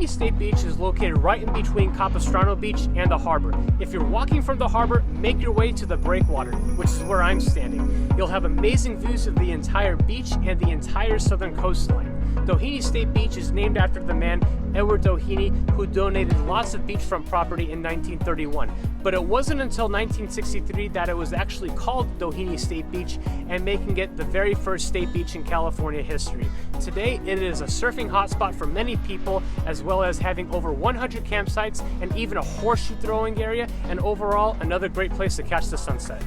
Doheny State Beach is located right in between Capistrano Beach and the harbor. If you're walking from the harbor, make your way to the breakwater, which is where I'm standing. You'll have amazing views of the entire beach and the entire southern coastline. Doheny State Beach is named after the man Edward Doheny, who donated lots of beachfront property in 1931. But it wasn't until 1963 that it was actually called Doheny State Beach, and making it the very first state beach in California history. Today, it is a surfing hotspot for many people, as well as having over 100 campsites and even a horseshoe throwing area, and overall, another great place to catch the sunset.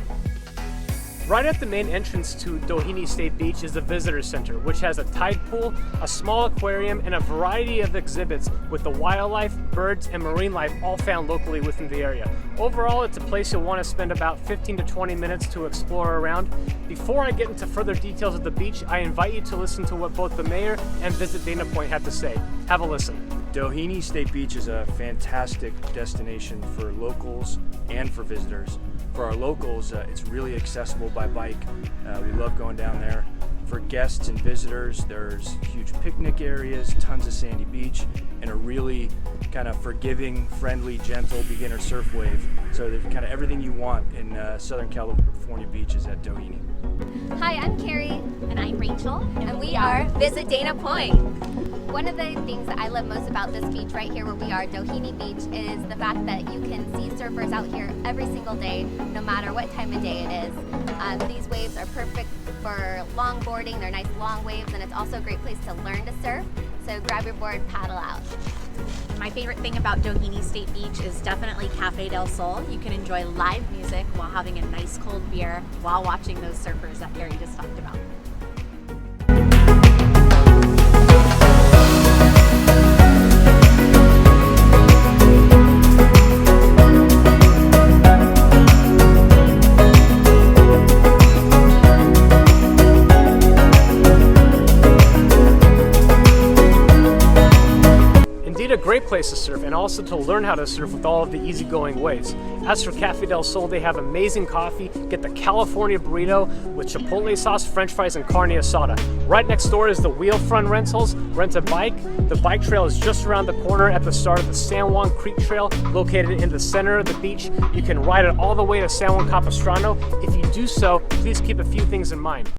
Right at the main entrance to Doheny State Beach is the Visitor Center, which has a tide pool, a small aquarium, and a variety of exhibits with the wildlife, birds, and marine life all found locally within the area. Overall, it's a place you'll want to spend about 15 to 20 minutes to explore around. Before I get into further details of the beach, I invite you to listen to what both the mayor and Visit Dana Point have to say. Have a listen. Doheny State Beach is a fantastic destination for locals and for visitors. For our locals, it's really accessible by bike. We love going down there. For guests and visitors, there's huge picnic areas, tons of sandy beach, and a really kind of forgiving, friendly, gentle beginner surf wave. So there's kind of everything you want in Southern California beaches at Doheny. Hi, I'm Carrie. And I'm Rachel. And we are Visit Dana Point. One of the things that I love most about this beach right here where we are, Doheny Beach, is the fact that you can see surfers out here every single day, no matter what time of day it is. These waves are perfect for longboarding. They're nice long waves, and it's also a great place to learn to surf. So grab your board, paddle out. My favorite thing about Doheny State Beach is definitely Cafe del Sol. You can enjoy live music while having a nice cold beer while watching those surfers that Gary just talked about. A great place to surf, and also to learn how to surf with all of the easygoing waves. As for Cafe del Sol, they have amazing coffee. Get the California burrito with chipotle sauce, french fries, and carne asada. Right next door is the Wheelfront Rentals. Rent a bike. The bike trail is just around the corner at the start of the San Juan Creek Trail, located in the center of the beach. You can ride it all the way to San Juan Capistrano. If you do so, please keep a few things in mind.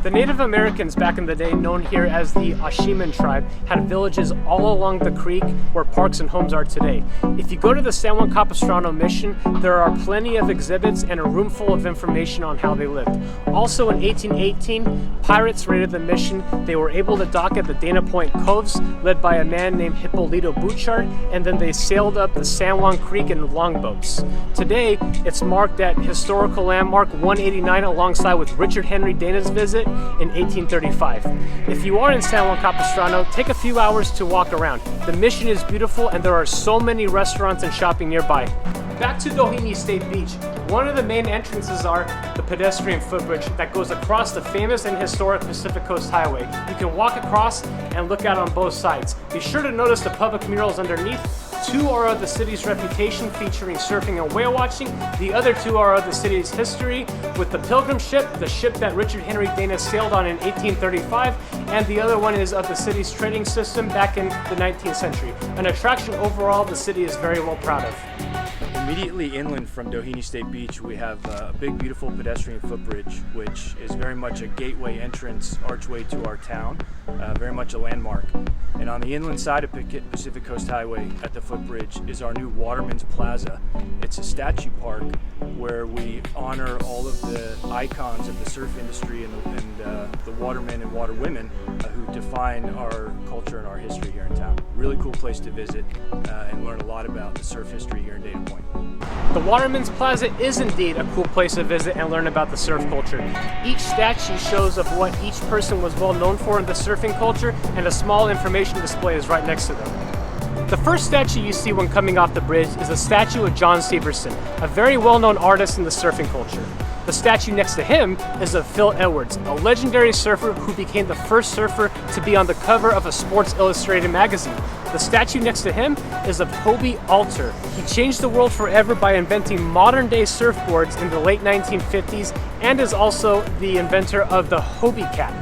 The Native Americans back in the day, known here as the Ashiman tribe, had villages all along the creek where parks and homes are today. If you go to the San Juan Capistrano mission, there are plenty of exhibits and a room full of information on how they lived. Also in 1818, pirates raided the mission. They were able to dock at the Dana Point Coves, led by a man named Hippolito Bouchard, and then they sailed up the San Juan Creek in longboats. Today, it's marked at historical landmark 189 alongside with Richard Henry Dana's visit in 1835. If you are in San Juan Capistrano, take a few hours to walk around. The mission is beautiful and there are so many restaurants and shopping nearby. Back to Doheny State Beach. One of the main entrances are the pedestrian footbridge that goes across the famous and historic Pacific Coast Highway. You can walk across and look out on both sides. Be sure to notice the public murals underneath. Two are of the city's reputation, featuring surfing and whale watching. The other two are of the city's history, with the Pilgrim ship, the ship that Richard Henry Dana sailed on in 1835, and the other one is of the city's trading system back in the 19th century. An attraction overall the city is very well proud of. Immediately inland from Doheny State Beach, we have a big, beautiful pedestrian footbridge, which is very much a gateway entrance archway to our town, very much a landmark. And on the inland side of Pacific Coast Highway at the footbridge is our new Waterman's Plaza. It's a statue park where we honor all of the icons of the surf industry and the watermen and waterwomen who define our culture and our history here in town. Really cool place to visit and learn a lot about the surf history here in Dana Point. The Waterman's Plaza is indeed a cool place to visit and learn about the surf culture. Each statue shows of what each person was well known for in the surfing culture, and a small information display is right next to them. The first statue you see when coming off the bridge is a statue of John Severson, a very well-known artist in the surfing culture. The statue next to him is of Phil Edwards, a legendary surfer who became the first surfer to be on the cover of a Sports Illustrated magazine. The statue next to him is of Hobie Alter. He changed the world forever by inventing modern-day surfboards in the late 1950s and is also the inventor of the Hobie Cat,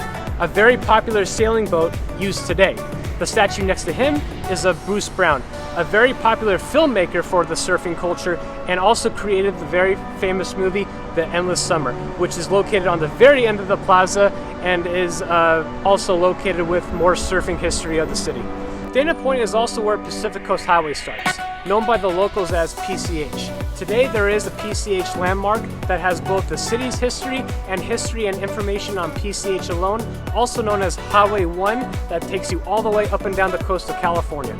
a very popular sailing boat used today. The statue next to him is of Bruce Brown, a very popular filmmaker for the surfing culture, and also created the very famous movie The Endless Summer, which is located on the very end of the plaza and is also located with more surfing history of the city. Dana Point is also where Pacific Coast Highway starts, known by the locals as PCH. Today there is a PCH landmark that has both the city's history and information on PCH alone, also known as Highway 1, that takes you all the way up and down the coast of California.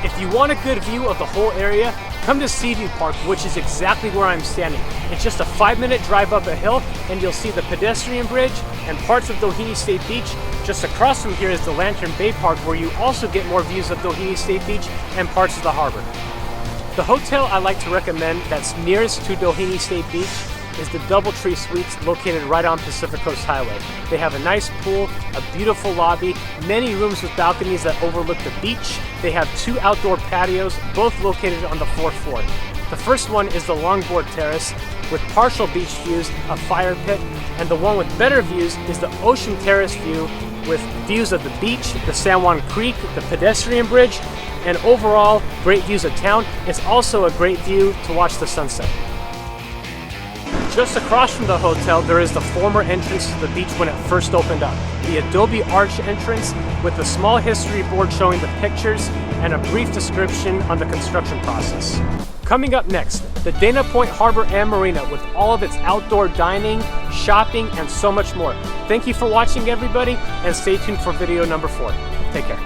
If you want a good view of the whole area, come to Seaview Park, which is exactly where I'm standing. It's just a 5-minute drive up a hill and you'll see the pedestrian bridge and parts of Doheny State Beach. Just across from here is the Lantern Bay Park, where you also get more views of Doheny State Beach and parts of the harbor. The hotel I like to recommend that's nearest to Doheny State Beach is the Doubletree Suites, located right on Pacific Coast Highway. They have a nice pool, a beautiful lobby, many rooms with balconies that overlook the beach. They have 2 outdoor patios, both located on the 4th floor. The first one is the Longboard Terrace with partial beach views, a fire pit, and the one with better views is the Ocean Terrace view with views of the beach, the San Juan Creek, the pedestrian bridge, and overall great views of town. It's also a great view to watch the sunset. Just across from the hotel, there is the former entrance to the beach when it first opened up. The Adobe Arch entrance with a small history board showing the pictures and a brief description on the construction process. Coming up next, the Dana Point Harbor and Marina with all of its outdoor dining, shopping, and so much more. Thank you for watching, everybody, and stay tuned for video number 4. Take care.